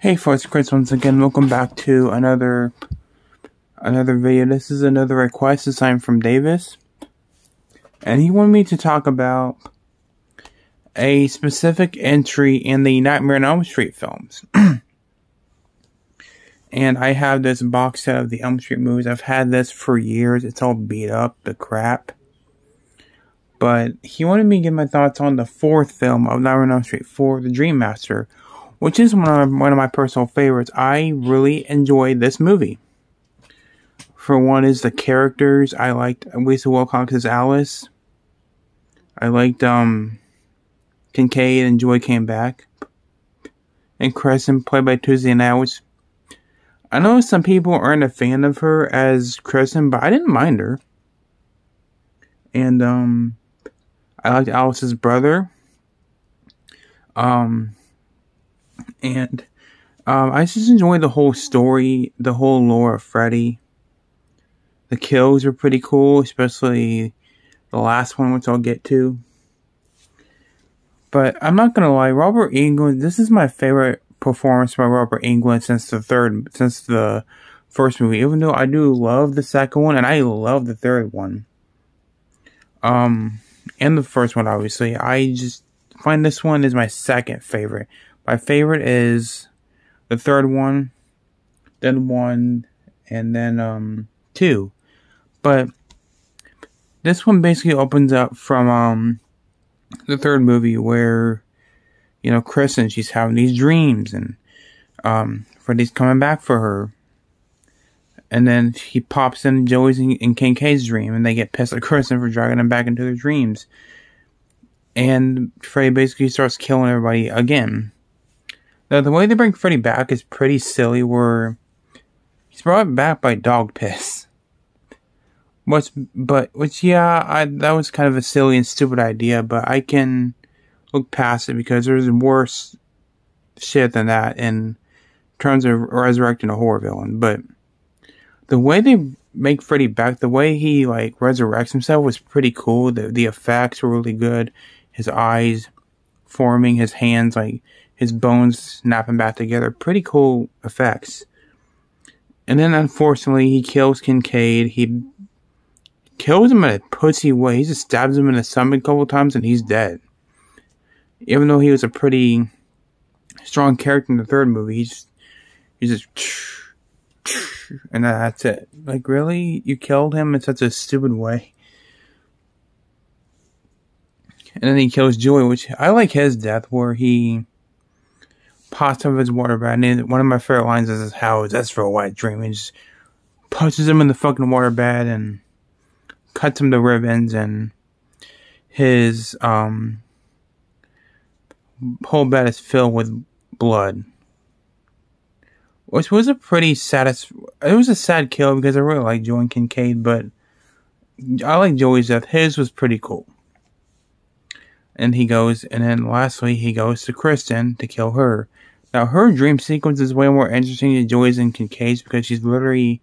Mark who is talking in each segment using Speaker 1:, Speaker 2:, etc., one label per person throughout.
Speaker 1: Hey folks, Chris once again. Welcome back to another video. This is another request, this time from Davis. And he wanted me to talk about a specific entry in the Nightmare on Elm Street films. And I have this box set of the Elm Street movies. I've had this for years. It's all beat up, the crap. But he wanted me to give my thoughts on the fourth film of Nightmare on Elm Street 4, The Dream Master, which is one of my personal favorites. I really enjoyed this movie. For one is the characters. I liked Lisa Wilcox as Alice. I liked Kincaid and Joy came back. And Kristen, played by Tuesday Now, which I know some people aren't a fan of her as Kristen, but I didn't mind her. And I liked Alice's brother. And I just enjoyed the whole story, the whole lore of Freddy. The kills are pretty cool, especially the last one, which I'll get to. But I'm not gonna lie, Robert Englund, this is my favorite performance by Robert Englund since the first movie. Even though I do love the second one, and I love the third one. And the first one, obviously. I just find this one is my second favorite. My favorite is the third one, then 1, and then 2. But this one basically opens up from the third movie where, you know, Kristen, she's having these dreams, and Freddy's coming back for her. And then he pops in Joey's and Kincaid's dream, and they get pissed at Kristen for dragging them back into their dreams. And Freddy basically starts killing everybody again. Now, the way they bring Freddy back is pretty silly, where he's brought back by dog piss. That was kind of a silly and stupid idea, but I can look past it because there's worse shit than that in terms of resurrecting a horror villain. But the way they make Freddy back, the way he like resurrects himself was pretty cool. The effects were really good. His eyes forming, his hands, like his bones snapping back together. Pretty cool effects. And then unfortunately he kills Kincaid. He kills him in a pussy way. He just stabs him in the stomach a couple times and he's dead. Even though he was a pretty strong character in the third movie, he's just and that's it. Like, really? You killed him in such a stupid way? And then he kills Joey, which I like his death, where he pops up his waterbed. And one of my favorite lines is, "How is this for a wet dream?" He just punches him in the fucking waterbed and cuts him to ribbons, and his whole bed is filled with blood. Which was a pretty it was a sad kill because I really like Joey and Kincaid, but I like Joey's death. His was pretty cool. And then lastly, he goes to Kristen to kill her. Now, her dream sequence is way more interesting than Joey's and Kincaid's because she's literally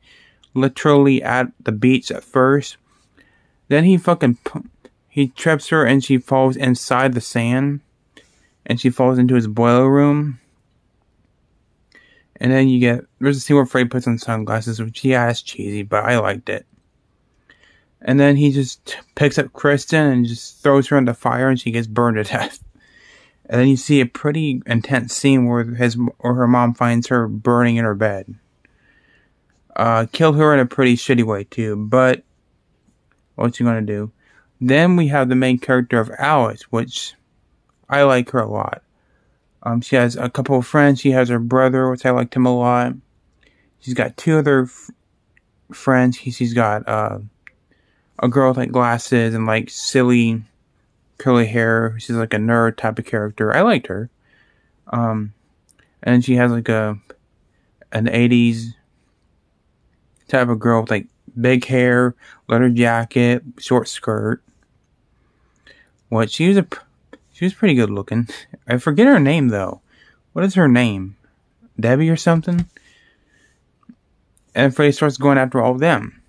Speaker 1: at the beach at first. Then he trips her and she falls inside the sand. And she falls into his boiler room. And then there's a scene where Freddy puts on sunglasses, which, yeah, it's cheesy, but I liked it. And then he just picks up Kristen and just throws her in the fire and she gets burned to death. And then you see a pretty intense scene where her mom finds her burning in her bed. Killed her in a pretty shitty way too, but what you gonna do? Then we have the main character of Alice, which I like her a lot. She has a couple of friends. She has her brother, which I liked him a lot. She's got 2 other friends. She's got a girl with like glasses and like silly curly hair. She's like a nerd type of character. I liked her. And she has like an 80s type of girl with like big hair, leather jacket, short skirt. She was pretty good looking. I forget her name though. What is her name? Debbie or something? And Freddy starts going after all of them.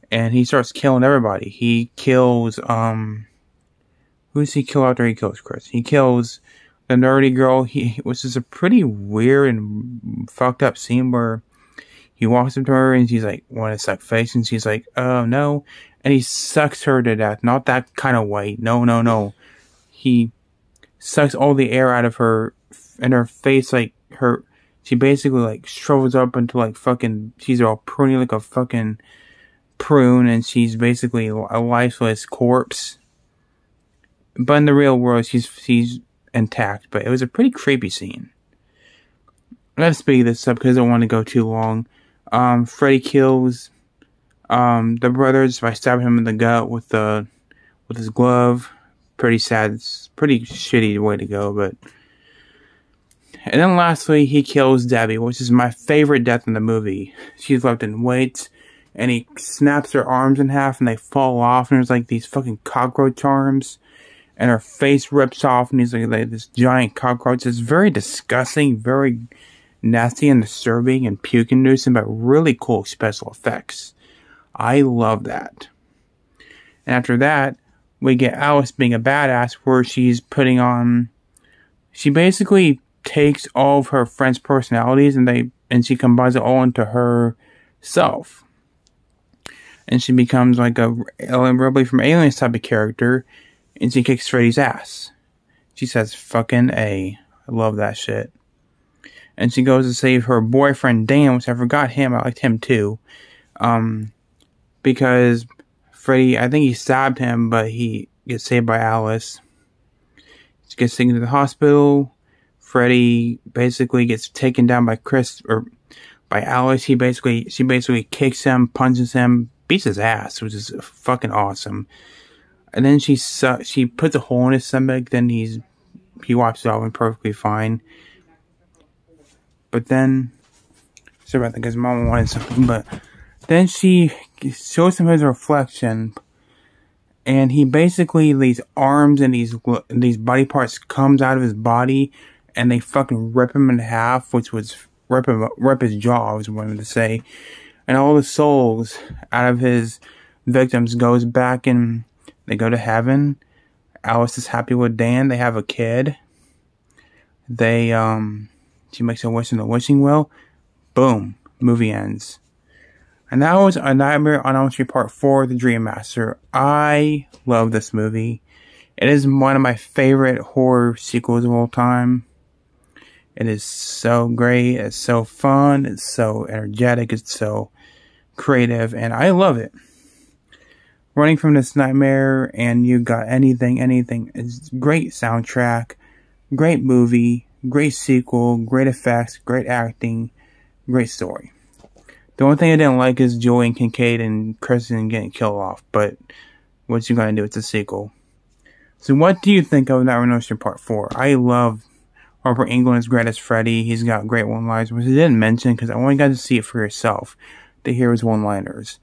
Speaker 1: And he starts killing everybody. He kills, who does he kill after he kills Chris? He kills the nerdy girl, which is a pretty weird and fucked up scene where he walks up to her and she's like, want to suck face? And she's like, oh, no. And he sucks her to death. Not that kind of way. No, no, no. He sucks all the air out of her, and her face, like, she basically, like, shrivels up into, like, fucking, she's all pruny like a fucking prune, and she's basically a lifeless corpse. But in the real world, she's intact. But it was a pretty creepy scene. I gotta speed this up because I don't want to go too long. Freddy kills the brothers by stabbing him in the gut with his glove. Pretty sad. It's pretty shitty way to go, but. And then lastly, he kills Debbie, which is my favorite death in the movie. She's left in weights, and he snaps her arms in half, and they fall off, and there's like these fucking cockroach arms, and her face rips off, and he's like this giant cockroach. It's very disgusting, very nasty and disturbing and puke-inducing, but really cool special effects. I love that. And after that, we get Alice being a badass, where she's putting on... She basically takes all of her friends' personalities and she combines it all into herself. And she becomes like a Ellen Ripley from Aliens type of character, and she kicks Freddy's ass. She says, fucking A. I love that shit. And she goes to save her boyfriend, Dan, which I forgot him. I liked him too. Because Freddy, I think he stabbed him, but he gets saved by Alice. She gets taken to the hospital. Freddy basically gets taken down by by Alice. She basically kicks him, punches him, beats his ass, which is fucking awesome. And then she puts a hole in his stomach. Then he wipes it off and perfectly fine. But then, sorry about that, because Mama wanted something. But then she shows him his reflection, and he basically, these arms and these body parts comes out of his body, and they fucking rip him in half, which was rip his jaw, I was wanting to say. And all the souls out of his victims goes back, and they go to heaven. Alice is happy with Dan. They have a kid. She makes a wish in the wishing well. Boom. Movie ends. And that was A Nightmare on Elm Street Part 4, The Dream Master. I love this movie. It is one of my favorite horror sequels of all time. It is so great. It's so fun. It's so energetic. It's so creative. And I love it. Running from this nightmare, and you got anything. It's great soundtrack. Great movie. Great sequel. Great effects. Great acting. Great story. The only thing I didn't like is Joey and Kincaid and Kristen getting killed off. But what you gonna do? It's a sequel. So what do you think of Nightmare on Elm Street Part 4? I love Robert Englund is great as Freddy. He's got great one-liners, which I didn't mention because I want you guys to see it for yourself, to hear his one-liners.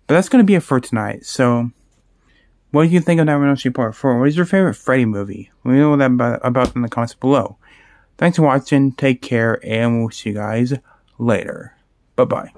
Speaker 1: But that's going to be it for tonight. So, what do you think of Nightmare on Elm Street Part 4? What is your favorite Freddy movie? Let me know that about in the comments below. Thanks for watching. Take care, and we'll see you guys later. Bye-bye.